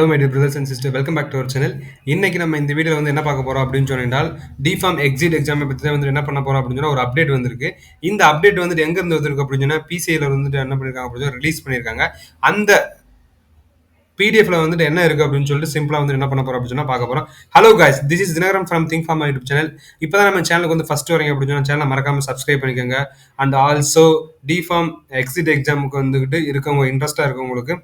Hello my dear brothers and sister, welcome back to our channel. இன்னைக்கு நம்ம இந்த வீடியோவில் வந்து என்ன பார்க்க போறோம் அப்படின்னு சொன்னால், டிஃபார்ம் எக்ஸிட் எக்ஸாமை பற்றி தான் வந்து என்ன பண்ண போறோம் அப்படின்னு சொன்னால் ஒரு அப்டேட் வந்திருக்கு. இந்த அப்டேட் வந்துட்டு எங்க இருந்து வந்திருக்கு அப்படின்னு சொன்னால் பிசிஐல வந்துட்டு என்ன பண்ணிருக்காங்க அப்படின்னு ரிலீஸ் பண்ணியிருக்காங்க. அந்த பிடிஎஃப்ல வந்துட்டு என்ன இருக்கு அப்படின்னு சொல்லிட்டு சிம்பிளா வந்து என்ன பண்ண போறோம் அப்படின்னு சொன்னா பார்க்க போறோம். Hello guys, this is Dinakaran from Think Form YouTube channel. இப்பதான் நம்ம சேனலுக்கு வந்து ஃபர்ஸ்ட் வரீங்க அப்படின்னு சொன்னா சேனலை மறக்காம சப்ஸ்கிரைப் பண்ணிக்கோங்க. அண்ட் ஆல்சோ டிஃபார்ம் எக்ஸிட் எக்ஸாமுக்கு வந்துட்டு இருக்கவங்க இன்ட்ரெஸ்டா இருக்கவங்களுக்கு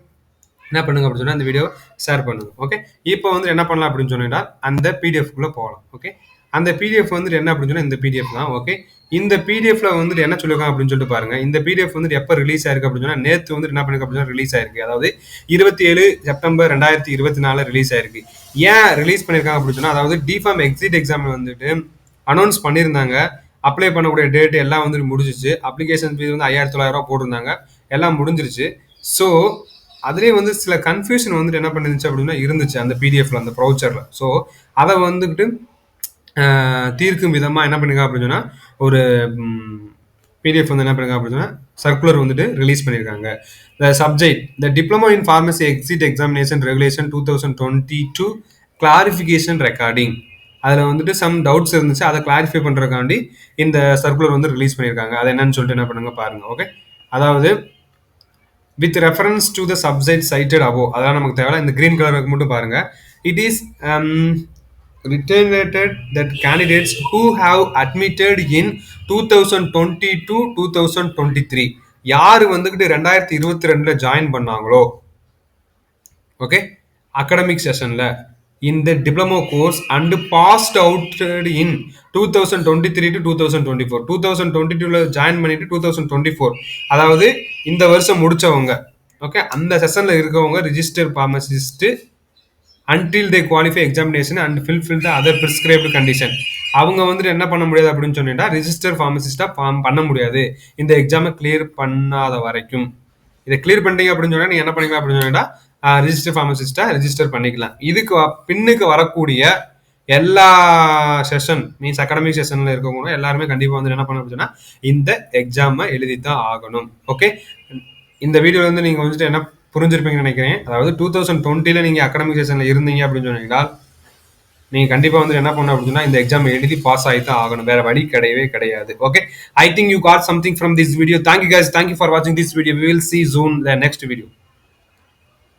என்ன பண்ணுங்க அப்படின்னு சொன்னா இந்த வீடியோ ஷேர் பண்ணுங்க. ஓகே, இப்போ வந்து என்ன பண்ணலாம் அப்படின்னு சொன்னா அந்த பிடிஎஃப்குள்ள போகலாம். ஓகே, அந்த பிடிஎஃப் வந்துட்டு என்ன அப்படின்னு சொன்னா இந்த பிடிஎஃப் தான். ஓகே, இந்த பிடிஎஃப்ல வந்துட்டு என்ன சொல்லிருக்காங்க அப்படின்னு சொல்லிட்டு பாருங்க. இந்த பிடிஎஃப் வந்துட்டு எப்போ ரிலீஸ் ஆயிருக்கு அப்படின்னு சொன்னா நேற்று வந்துட்டு என்ன பண்ணிருக்கு அப்படின்னு ரிலீஸ் ஆயிருக்கு. அதாவது 27 செப்டம்பர் 2024 ரிலீஸ் ஆயிருக்கு. ஏன் ரிலீஸ் பண்ணிருக்காங்க அப்படின்னு சொன்னா, அதாவது டிஃபார்ம் எக்ஸிட் எக்ஸாம் வந்துட்டு அனௌன்ஸ் பண்ணியிருந்தாங்க. அப்ளை பண்ணக்கூடிய டேட் எல்லாம் வந்துட்டு முடிஞ்சிச்சு. அப்ளிகேஷன் ஃபீஸ் வந்து 5900 போட்டிருந்தாங்க, எல்லாம் முடிஞ்சிருச்சு. ஸோ அதுலேயே வந்து சில கன்ஃபியூஷன் வந்துட்டு என்ன பண்ணிருந்துச்சு அப்படின்னா இருந்துச்சு அந்த பிடிஎஃப்ல, அந்த ப்ரௌச்சர்ல. ஸோ அதை வந்துக்கிட்டு தீர்க்கும் விதமாக என்ன பண்ணிருக்காங்க அப்படின்னு சொன்னா ஒரு பிடிஎஃப் வந்து என்ன பண்ணிருக்காங்க அப்படின்னு சொன்னா சர்க்குலர் வந்துட்டு ரிலீஸ் பண்ணியிருக்காங்க. The subject the diploma in pharmacy exit examination regulation 2022 clarification recording. அதில் வந்துட்டு சம் டவுட்ஸ் இருந்துச்சு, அதை கிளாரிஃபை பண்ணுறதுக்காண்டி இந்த சர்க்குலர் வந்து ரிலீஸ் பண்ணியிருக்காங்க. அதை என்னன்னு சொல்லிட்டு என்ன பண்ணுங்க பாருங்க. ஓகே, அதாவது with reference to the subject cited above, அதெல்லாம் நமக்கு தேவை. இந்த green கலருக்கு மட்டும் பாருங்க. It is reiterated that candidates who have admitted in 2022-2023 யாரு வந்துகிட்டு 2022ல ஜாயின் பண்ணாங்களோ, ஓகே, அகாடமிக் செஷன்ல இந்த diploma course and passed out in 2023 to 2024, 2022ல ஜாயின் பண்ணிட்டு 2024, அதாவது இந்த வருஷம் முடிச்சவங்க, ஓகே, அந்த செஷன்ல இருக்கவங்க register pharmacist until they qualify examination and fulfil the other prescribed condition. அவங்க வந்துட்டு என்ன பண்ண முடியாது அப்படின்னு சொன்னா ரிஜிஸ்டர் ஃபார்மசிஸ்டா பண்ண முடியாது இந்த எக்ஸாமை கிளியர் பண்ணாத வரைக்கும். இதை கிளியர் பண்ணிட்டீங்க அப்படின்னு சொன்னா நீங்க என்ன பண்ணிக்கலாம் அப்படின்னு சொன்னா ரிஜிஸ்டர் ஃபார்மசிஸ்டா ரிஜிஸ்டர் பண்ணிக்கலாம். இதுக்கு பின்னுக்கு வரக்கூடிய எல்லா செஷன் மீன்ஸ் அகாடமிக் செஷன்ல இருக்கவங்க எல்லாருமே கண்டிப்பா வந்து என்ன பண்ண அப்படின்னா இந்த எக்ஸாமை எழுதித்தான் ஆகணும். ஓகே, இந்த வீடியோல வந்து நீங்க வந்துட்டு என்ன புரிஞ்சிருப்பீங்கன்னு நினைக்கிறேன். அதாவது 2020ல நீங்க அகாடமிக் செஷன்ல இருந்தீங்க அப்படின்னு சொன்னீங்கன்னா நீங்க கண்டிப்பா வந்து என்ன பண்ணணும் அப்படின்னா இந்த எக்ஸாம் எழுதி பாஸ் ஆகித்தான் ஆகணும், வேற வழி கிடையவே கிடையாது. Okay, I think you got something from this video. Thank you guys, thank you for வாட்சிங் this video. We will see soon the next video.